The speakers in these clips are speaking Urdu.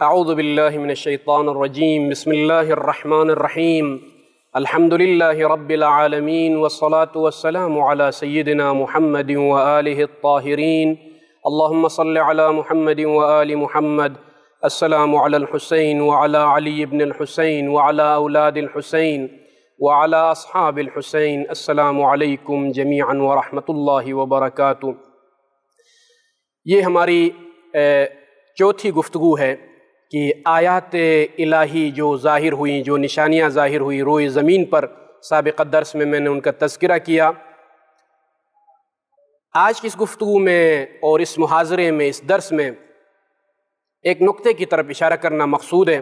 اعوذ باللہ من الشیطان الرجیم بسم اللہ الرحمن الرحیم الحمد للہ رب العالمین والصلاة والسلام علی سیدنا محمد وآلہ الطاہرین اللہم صل علی محمد وآل محمد السلام علی الحسین وعلی علی ابن الحسین وعلی اولاد الحسین وعلی اصحاب الحسین السلام علیکم جمیعا ورحمۃ اللہ وبرکاتہ۔ یہ ہماری چوتھی گفتگو ہے کہ آیات الہی جو ظاہر ہوئیں، جو نشانیاں ظاہر ہوئی روئے زمین پر، سابقہ درس میں نے ان کا تذکرہ کیا۔ آج کی اس گفتگو میں اور اس محاضرے میں، اس درس میں ایک نقطے کی طرف اشارہ کرنا مقصود ہے۔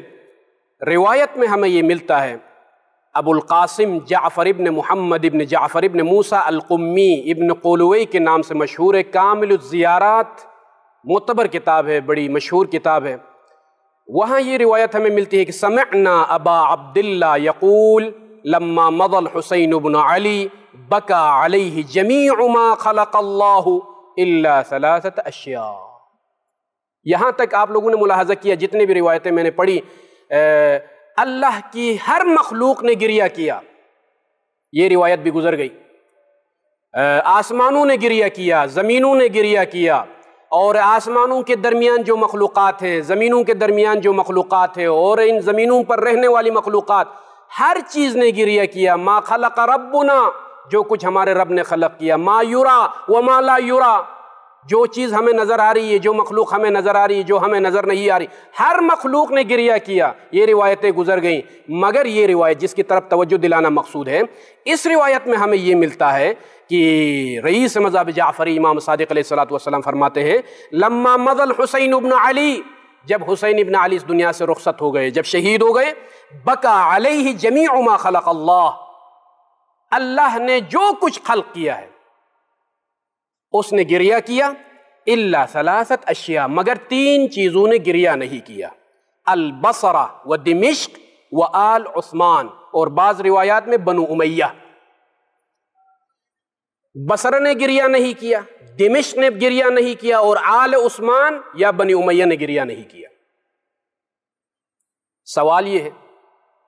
روایت میں ہمیں یہ ملتا ہے، ابو القاسم جعفر ابن محمد ابن جعفر ابن موسیٰ القمی ابن قولوی کے نام سے مشہور ہے، کامل الزیارات معتبر کتاب ہے، بڑی مشہور کتاب ہے۔ وہاں یہ روایت ہمیں ملتی ہے کہ سمعنا ابا عبداللہ یقول لما مضى الحسین بن علی بکا علیہ جمیع ما خلق اللہ الا ثلاثة اشیاء۔ یہاں تک آپ لوگوں نے ملاحظہ کیا، جتنے بھی روایتیں میں نے پڑھی، اللہ کی ہر مخلوق نے گریہ کیا، یہ روایت بھی گزر گئی۔ آسمانوں نے گریہ کیا، زمینوں نے گریہ کیا، اور آسمانوں کے درمیان جو مخلوقات ہیں، زمینوں کے درمیان جو مخلوقات ہیں، اور ان زمینوں پر رہنے والی مخلوقات، ہر چیز نے گریہ کیا۔ ما خلق ربنا، جو کچھ ہمارے رب نے خلق کیا، ما یرا وما لا یرا، جو چیز ہمیں نظر آ رہی ہے، جو مخلوق ہمیں نظر آ رہی ہے، جو ہمیں نظر نہیں آ رہی، ہر مخلوق نے گریہ کیا۔ یہ روایتیں گزر گئیں، مگر یہ روایت جس کی طرف توجہ دلانا مقصود ہے، اس روایت میں ہمیں یہ ملتا ہے کہ رئیس مذہب جعفری امام صادق علیہ السلام فرماتے ہیں لما مضى الحسین ابن علی، جب حسین ابن علی اس دنیا سے رخصت ہو گئے، جب شہید ہو گئے، بکا علیہ جمیع ما خلق اللہ، اللہ نے جو کچھ خلق کیا ہے اس نے گریہ کیا، الا ثلاثة اشیاء، مگر تین چیزوں نے گریہ نہیں کیا، البصرہ و دمشق و آل عثمان، اور بعض روایات میں بنو امیہ۔ بصرہ نے گریہ نہیں کیا، دمشق نے گریہ نہیں کیا، اور آل عثمان یا بنی امیہ نے گریہ نہیں کیا۔ سوال یہ ہے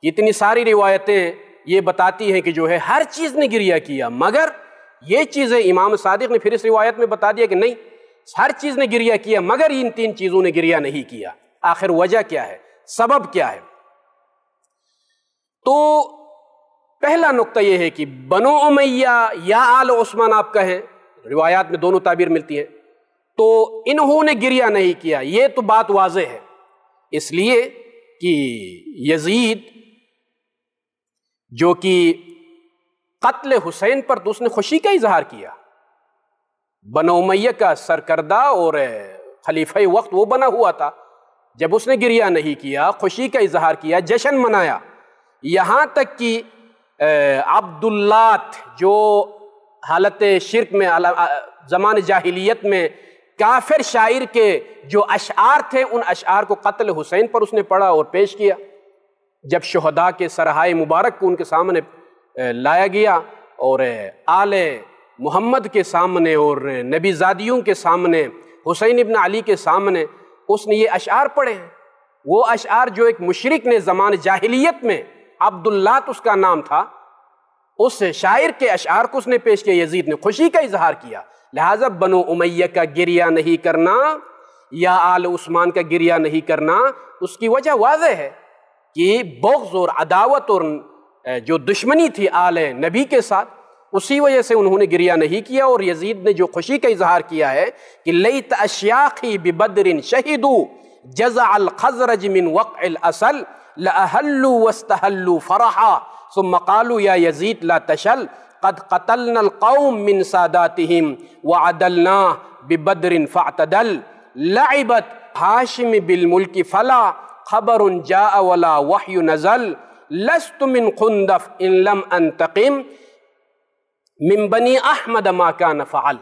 کہ اتنی ساری روایتیں یہ بتاتی ہیں کہ جو ہے ہر چیز نے گریہ کیا، مگر یہ چیزیں امام صادق نے پھر اس روایت میں بتا دیا کہ نہیں، ہر چیز نے گریہ کیا مگر ان تین چیزوں نے گریہ نہیں کیا۔ آخر وجہ کیا ہے، سبب کیا ہے؟ تو پہلا نقطہ یہ ہے کہ بنو امیہ یا آل عثمان آپ کہیں، روایات میں دونوں تعبیر ملتی ہیں، تو انہوں نے گریہ نہیں کیا، یہ تو بات واضح ہے، اس لیے کہ یزید جو کہ قتل حسین پر تو اس نے خوشی کا اظہار کیا، بنو امیہ کا سرکردہ اور خلیفہ وقت وہ بنا ہوا تھا، جب اس نے گریہ نہیں کیا، خوشی کا اظہار کیا، جشن منایا، یہاں تک کہ عبداللات جو حالت شرک میں زمان جاہلیت میں کافر شاعر کے جو اشعار تھے، ان اشعار کو قتل حسین پر اس نے پڑھا اور پیش کیا۔ جب شہداء کے سرہائے مبارک کو ان کے سامنے لایا گیا اور آل محمد کے سامنے اور نبی زادیوں کے سامنے، حسین ابن علی کے سامنے اس نے یہ اشعار پڑھے ہیں، وہ اشعار جو ایک مشرک نے زمان جاہلیت میں، عبداللات اس کا نام تھا، اس شاعر کے اشعار کو اس نے پیش کیا، یزید نے خوشی کا اظہار کیا۔ لہٰذا بنو امیہ کا گریہ نہیں کرنا یا آل عثمان کا گریہ نہیں کرنا، اس کی وجہ واضح ہے کہ بغض اور عداوت اور جو دشمنی تھی آل نبی کے ساتھ، اسی وجہ سے انہوں نے گریہ نہیں کیا۔ اور یزید نے جو خوشی کا اظہار کیا ہے کہ لیت اشیاخی ببدر شہدوا جزع الخزرج من وقع الاسل لأہلوا واستہلوا فرحا ثم قالوا یا یزید لا تشل قد قتلنا القوم من ساداتهم وعدلنا ببدر فاعتدل لعبت ہاشم بالملک فلا خبر جاء ولا وحی نزل لست من خندف ان لم انتقم من بنی احمد ما کان فعل۔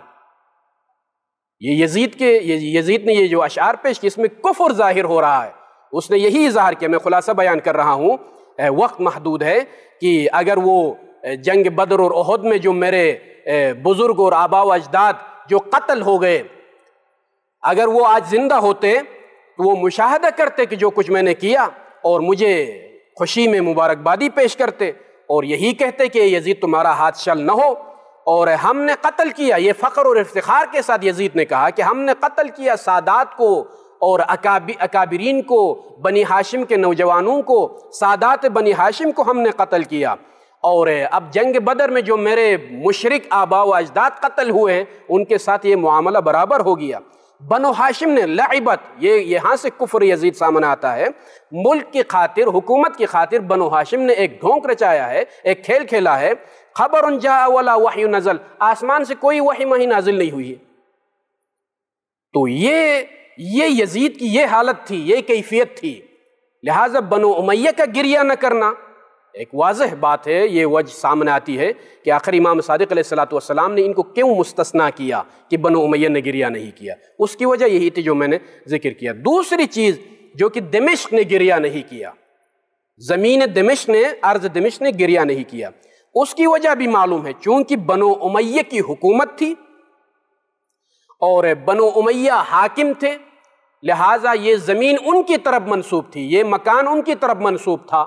یہ یزید نے یہ جو اشعار پیش کی، اس میں کفر ظاہر ہو رہا ہے، اس نے یہی اظہار کیا۔ میں خلاصہ بیان کر رہا ہوں، وقت محدود ہے، کہ اگر وہ جنگ بدر اور احد میں جو میرے بزرگ اور آباء و اجداد جو قتل ہو گئے، اگر وہ آج زندہ ہوتے تو وہ مشاہدہ کرتے کہ جو کچھ میں نے کیا اور مجھے خوشی میں مبارکبادی پیش کرتے اور یہی کہتے کہ یزید تمہارا ہاتھ شل نہ ہو، اور ہم نے قتل کیا۔ یہ فخر اور افتخار کے ساتھ یزید نے کہا کہ ہم نے قتل کیا سادات کو اور اکابرین کو، بنی ہاشم کے نوجوانوں کو، سادات بنی ہاشم کو ہم نے قتل کیا، اور اب جنگ بدر میں جو میرے مشرک آبا و اجداد قتل ہوئے ہیں ان کے ساتھ یہ معاملہ برابر ہو گیا۔ بنو ہاشم نے لعبت، یہ یہاں سے کفر یزید سامنے آتا ہے، ملک کی خاطر، حکومت کی خاطر بنو ہاشم نے ایک ڈھونک رچایا ہے، ایک کھیل کھیلا ہے۔ خبر جاء ولا وحی نزل، آسمان سے کوئی وحی مہی نازل نہیں ہوئی ہے۔ تو یہ یزید کی یہ حالت تھی، یہ کیفیت تھی، لہٰذا بنو امیہ کا گریہ نہ کرنا ایک واضح بات ہے، یہ وجہ سامنے آتی ہے کہ آخر امام صادق علیہ السلام نے ان کو کیوں مستثنیٰ کیا کہ بنو امیہ نے گریہ نہیں کیا۔ اس کی وجہ یہی تھی جو میں نے ذکر کیا۔ دوسری چیز جو کہ دمشق نے گریہ نہیں کیا، زمین دمشق نے، ارض دمشق نے گریہ نہیں کیا، اس کی وجہ بھی معلوم ہے، چونکہ بنو امیہ کی حکومت تھی اور بنو امیہ حاکم تھے، لہٰذا یہ زمین ان کی طرف منسوب تھی، یہ مکان ان کی طرف منسوب تھا،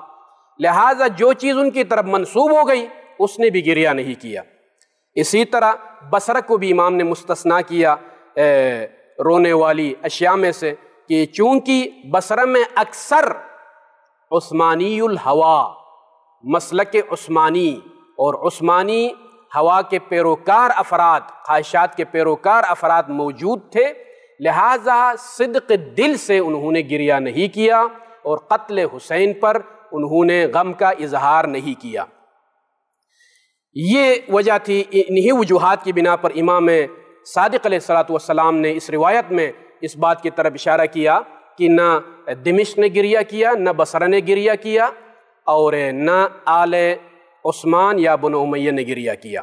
لہٰذا جو چیز ان کی طرف منسوب ہو گئی اس نے بھی گریہ نہیں کیا۔ اسی طرح بصرہ کو بھی امام نے مستثنیٰ کیا رونے والی اشیاء میں سے، کہ چونکہ بصرہ میں اکثر عثمانی الہوا، مسلک عثمانی اور عثمانی ہوا کے پیروکار افراد، خواہشات کے پیروکار افراد موجود تھے، لہٰذا صدق دل سے انہوں نے گریہ نہیں کیا اور قتل حسین پر انہوں نے غم کا اظہار نہیں کیا۔ یہ وجہ تھی، انہی وجوہات کی بنا پر امام صادق علیہ السلام نے اس روایت میں اس بات کی طرف اشارہ کیا کہ نہ دمشق نے گریہ کیا، نہ بصرہ نے گریہ کیا، اور نہ آل عثمان یا بنو امیہ نے گریہ کیا۔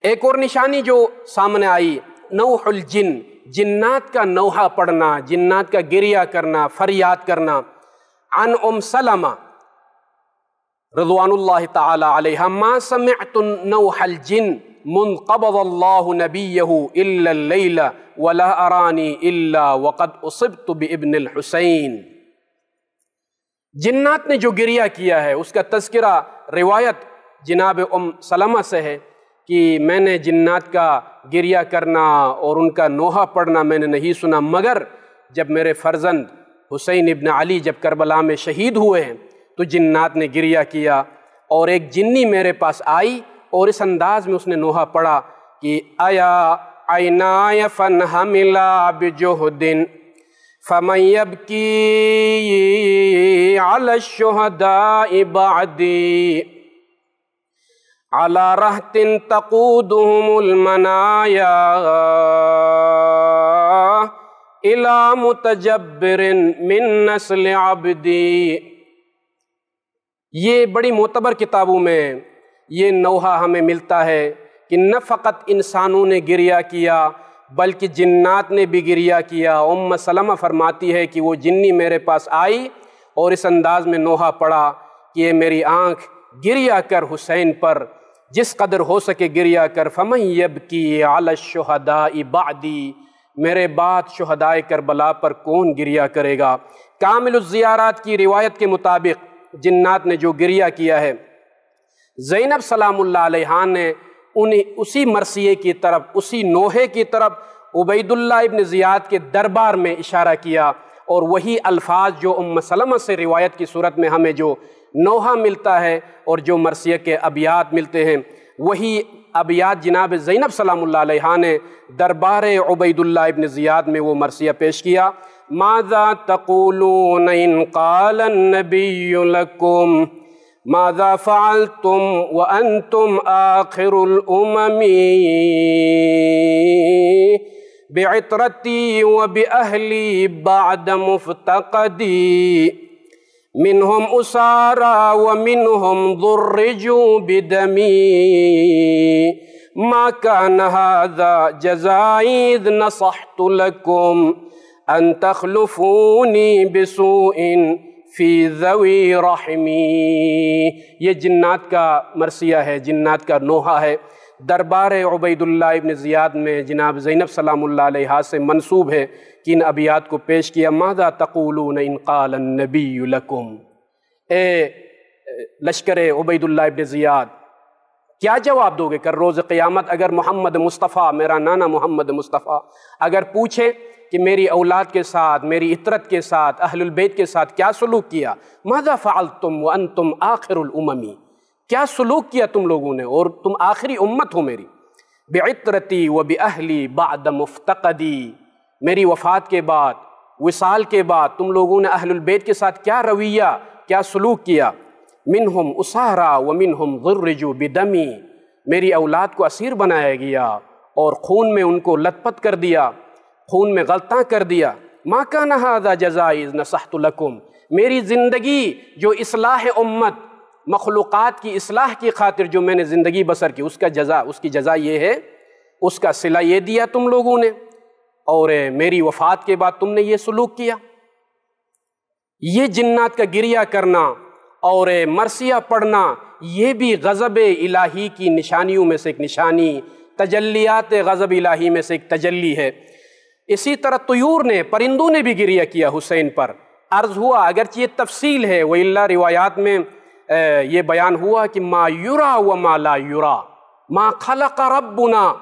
ایک اور نشانی جو سامنے آئی، نوح الجن، جنات کا نوحہ پڑھنا، جنات کا گریہ کرنا، فریاد کرنا۔ عن ام سلمہ رضوان اللہ تعالی علیہا ما سمعت نوح الجن من قبض اللہ نبیہ الا اللیل ولا ارانی الا وقد اصبت بابن الحسین۔ جنات نے جو گریہ کیا ہے اس کا تذکرہ روایت جناب ام سلمہ سے ہے کہ میں نے جنات کا گریہ کرنا اور ان کا نوحہ پڑھنا میں نے نہیں سنا، مگر جب میرے فرزند حسین ابن علی جب کربلا میں شہید ہوئے ہیں تو جنات نے گریہ کیا، اور ایک جنی میرے پاس آئی اور اس انداز میں اس نے نوحہ پڑھا کہ آیا عینای فانحملا بجہد فمن یبکی علی الشہداء بعدی علی رہت تقودهم المنایا الی متجبر من نسل عبدی۔ یہ بڑی معتبر کتابوں میں یہ نوحہ ہمیں ملتا ہے کہ نہ فقط انسانوں نے گریہ کیا بلکہ جنات نے بھی گریہ کیا۔ ام سلمہ فرماتی ہے کہ وہ جنی میرے پاس آئی اور اس انداز میں نوحہ پڑھا کہ یہ میری آنکھ گریہ کر حسین پر، جس قدر ہو سکے گریہ کر، فمن یبکی علی الشہداء بعدی، میرے بعد شہدائے کربلا پر کون گریہ کرے گا۔ کامل الزیارات کی روایت کے مطابق جنات نے جو گریہ کیا ہے، زینب سلام اللہ علیہا نے اسی مرثیے کی طرف، اسی نوحے کی طرف عبید اللہ ابن زیاد کے دربار میں اشارہ کیا، اور وہی الفاظ جو ام سلمہ سے روایت کی صورت میں ہمیں جو نوحہ ملتا ہے اور جو مرثیہ کے ابیات ملتے ہیں، وہی ابیات جناب زینب سلام اللہ علیہا نے دربار عبید اللہ ابن زیاد میں وہ مرثیہ پیش کیا۔ ماذا تقولون ان قال النبی لکم ماذا فعلتم وانتم آخر الامم بعطرتی وبأہلی بعد مفتقدی منہم اسارا ومنہم ضرجوا بدمی ما کان ھذا جزائی اذ نصحت لکم ان تخلفونی بسوء فی ذوی رحمی۔ یہ جنات کا مرثیہ ہے، جنات کا نوحہ ہے۔ دربار عبیداللہ ابن زیاد میں جناب زینب سلام اللہ علیہا سے منسوب ہے کہ ان ابیات کو پیش کیا، ماذا تقولون ان قال النبی لکم، اے لشکر عبیداللہ ابن زیاد کیا جواب دو گے کہ روز قیامت اگر محمد مصطفیٰ، میرا نانا محمد مصطفیٰ اگر پوچھے کہ میری اولاد کے ساتھ، میری عطرت کے ساتھ، اہل البیت کے ساتھ کیا سلوک کیا، ماذا فعلتم وانتم آخر الاممی، کیا سلوک کیا تم لوگوں نے اور تم آخری امت ہو میری، بعطرتی و باہلی بعد مفتقدی، میری وفات کے بعد، وصال کے بعد تم لوگوں نے اہل البیت کے ساتھ کیا رویہ، کیا سلوک کیا، منہم اسارا ومنہم ضرجوا بدمی، میری اولاد کو اسیر بنایا گیا اور خون میں ان کو لت پت کر دیا، خون میں غلطاں کر دیا، ما کان ھذا جزائی اذ نصحت لکم، میری زندگی جو اصلاح امت، مخلوقات کی اصلاح کی خاطر جو میں نے زندگی بسر کی، اس کی جزا یہ ہے، اس کا صلہ یہ دیا تم لوگوں نے، اور میری وفات کے بعد تم نے یہ سلوک کیا۔ یہ جنات کا گریہ کرنا اور مرثیہ پڑھنا یہ بھی غضب الہی کی نشانیوں میں سے ایک نشانی، تجلیات غضب الہی میں سے ایک تجلی ہے۔ اسی طرح طیور نے، پرندوں نے بھی گریہ کیا حسین پر، عرض ہوا اگرچہ یہ تفصیل ہے، وَإِلَّا روایات میں یہ بیان ہوا کہ ما یرا و ما لا یرا، ما خلق ربنا،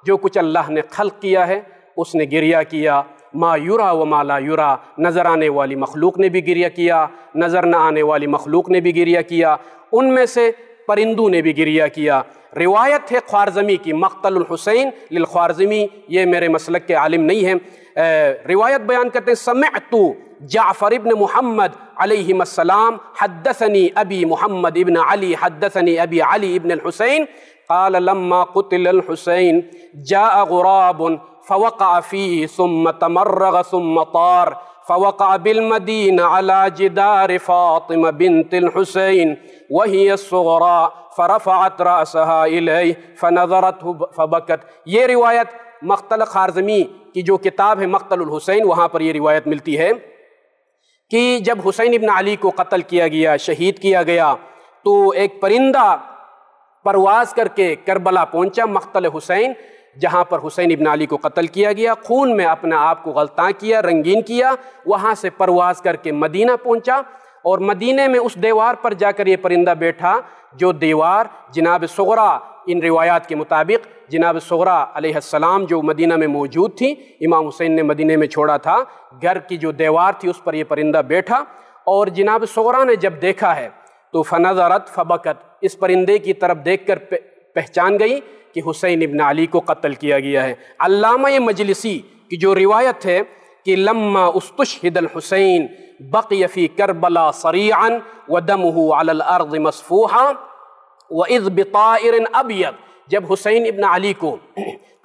جو کچھ اللہ نے خلق کیا ہے اس نے گریہ کیا، ما یرا و ما لا یرا، نظر آنے والی مخلوق نے بھی گریہ کیا، نظر نہ آنے والی مخلوق نے بھی گریہ کیا، ان میں سے پرندوں نے بھی گریہ کیا۔ روایت ہے خوارزمی کی، مقتل الحسین للخوارزمی، یہ میرے مسلک کے عالم نہیں ہیں، روایت بیان کرتے ہیں سمعت جعفر ابن محمد علیہم السلام حدثنی ابی محمد ابن علی حدثنی ابی علی ابن الحسین قال لما قتل الحسین جاء غراب فوقع فيه ثم تمرغ ثم طار فوقع بالمدينة على جدار فاطمة بنت الحسين وهي الصغرى فرفعت رأسها إليه فنظرته فبكت۔ یہ روایت مقتل خوارزمی کی جو کتاب ہے مقتل الحسین، وہاں پر یہ روایت ملتی ہے کہ جب حسین ابن علی کو قتل کیا گیا، شہید کیا گیا، تو ایک پرندہ پرواز کر کے کربلا پہنچا، مقتل حسین جہاں پر حسین ابن علی کو قتل کیا گیا، خون میں اپنے آپ کو غلطاں کیا، رنگین کیا، وہاں سے پرواز کر کے مدینہ پہنچا، اور مدینہ میں اس دیوار پر جا کر یہ پرندہ بیٹھا جو دیوار جناب صغرا، ان روایات کے مطابق جناب صغرا علیہ السلام جو مدینہ میں موجود تھی، امام حسین نے مدینہ میں چھوڑا تھا، گھر کی جو دیوار تھی اس پر یہ پرندہ بیٹھا، اور جناب صغرا نے جب دیکھا ہے تو فنظرت فبکت، اس پرندے کی طرف دیکھ کر پہچان گئی کہ حسین ابن علی کو قتل کیا گیا ہے۔ علامہ مجلسی کی جو روایت ہے کہ لما استشہد الحسین بقی فی کربلا صریعا ودمہ علی الارض مصفوحا وَإِذْ بِطَائِرٍ ابیض، جب حسین ابن علی کو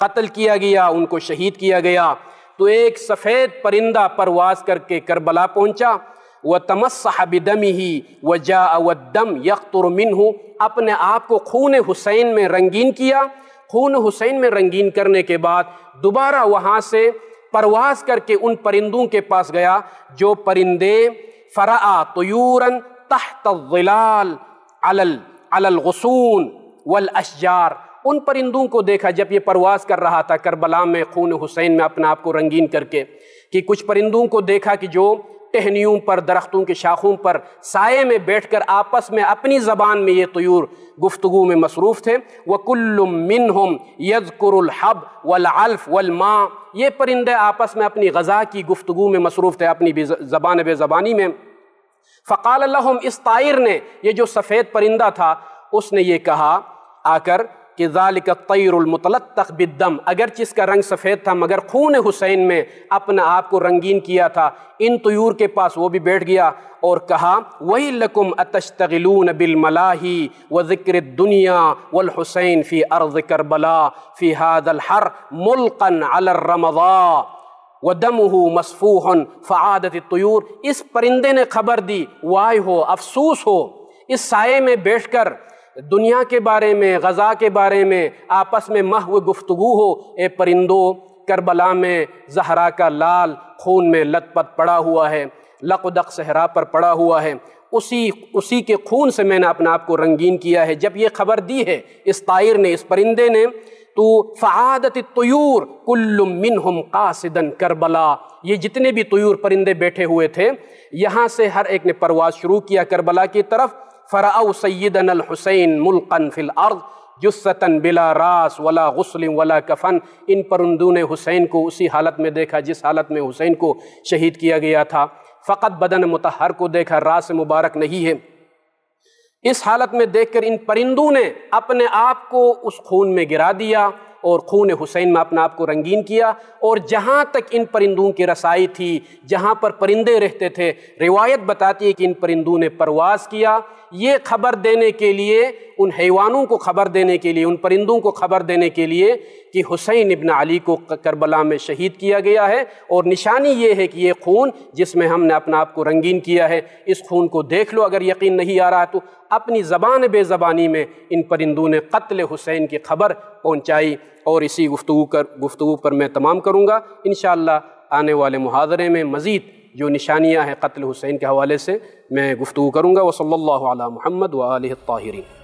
قتل کیا گیا، ان کو شہید کیا گیا، تو ایک سفید پرندہ پرواز کر کے کربلا پہنچا، وَتَمَسَّحَ بِدَمِهِ وَجَاءَ وَالدَّمْ يَقْطُرُ مِنْهُ، اپنے آپ کو خون حسین میں رنگین کیا، خون حسین میں رنگین کرنے کے بعد دوبارہ وہاں سے پرواز کر کے ان پرندوں کے پاس گیا جو پرندے فرآ طیوراً تحت الظلال علی الغصون والاشجار، ان پرندوں کو دیکھا جب یہ پرواز کر رہا تھا کربلا میں خون حسین میں اپنے آپ کو رنگین کر کے، کہ کچھ پرندوں کو دیکھا کہ جو ٹہنیوں پر، درختوں کے شاخوں پر سائے میں بیٹھ کر آپس میں اپنی زبان میں یہ طیور گفتگو میں مصروف تھے، وَكُلُّ مِّنْهُمْ يَذْكُرُ الْحَبْ وَالْعَلْفْ وَالْمَاء، یہ پرندے آپس میں اپنی غذا کی گفتگو میں مصروف تھے، اپنی زبان بے زبانی میں۔ فقال لهم، اس طائر نے، یہ جو سفید پرندہ تھا، اس نے یہ کہا آ کر کہ ذالک الطیر المتلطخ بالدم، اگرچہ اس کا رنگ سفید تھا مگر خون حسین میں اپنا آپ کو رنگین کیا تھا، ان طیور کے پاس وہ بھی بیٹھ گیا اور کہا وَيْلَكُمْ أَتَشْتَغِلُونَ بِالْمَلَاهِي وَذِكْرِ الدُّنْيَا وَالْحُسَيْنِ فِي أَرْضِ كَرْبَلَاء فِي هَذَا الْحَرِّ مُلْقًا عَلَى الرَّمَضَاءِ وَدَمُهُ مَصْفُوحٌ فَعَادَتِ الطُّيُورُ، اس پرندے نے خبر دی، وائے ہو، افسوس ہو، اس سائے میں بیٹھ کر دنیا کے بارے میں، غزا کے بارے میں آپس میں محو گفتگو ہو، اے پرندوں، کربلا میں زہرا کا لال خون میں لت پت پڑا ہوا ہے، لقدق صحرا پر پڑا ہوا ہے، اسی کے خون سے میں نے اپنے آپ کو رنگین کیا ہے۔ جب یہ خبر دی ہے اس طائر نے، اس پرندے نے، تو فعادت الطیور کل منہم قاصدا کربلا، یہ جتنے بھی طیور پرندے بیٹھے ہوئے تھے یہاں سے ہر ایک نے پرواز شروع کیا کربلا کی طرف۔ فرأوا سیدنا الحسین ملقا فی الارض جثۃ بلا راس ولا غسل ولا کفن، ان پرندوں نے حسین کو اسی حالت میں دیکھا جس حالت میں حسین کو شہید کیا گیا تھا۔ فقط بدن مطہر کو دیکھا، راس مبارک نہیں ہے۔ اس حالت میں دیکھ کر ان پرندوں نے اپنے آپ کو اس خون میں گرا دیا اور خون حسین میں اپنا آپ کو رنگین کیا۔ اور جہاں تک ان پرندوں کی رسائی تھی، جہاں پر پرندے رہتے تھے، روایت بتاتی ہے کہ ان پرندوں نے پرواز کیا، یہ خبر دینے کے لیے، ان حیوانوں کو خبر دینے کے لیے، ان پرندوں کو خبر دینے کے لیے کہ حسین ابن علی کو کربلا میں شہید کیا گیا ہے، اور نشانی یہ ہے کہ یہ خون جس میں ہم نے اپنا آپ کو رنگین کیا ہے، اس خون کو دیکھ لو۔ اگر یقین نہیں آ رہا تو اپنی زبان بے زبانی میں ان پرندوں نے قتل حسین کی خبر پہنچائی، اور اسی گفتگو پر میں تمام کروں گا انشاءاللہ۔ آنے والے محاضرے میں مزید جو نشانیاں ہیں قتل حسین کے حوالے سے میں گفتگو کروں گا۔ وصلی اللہ علی محمد وآلہ الطاہرین۔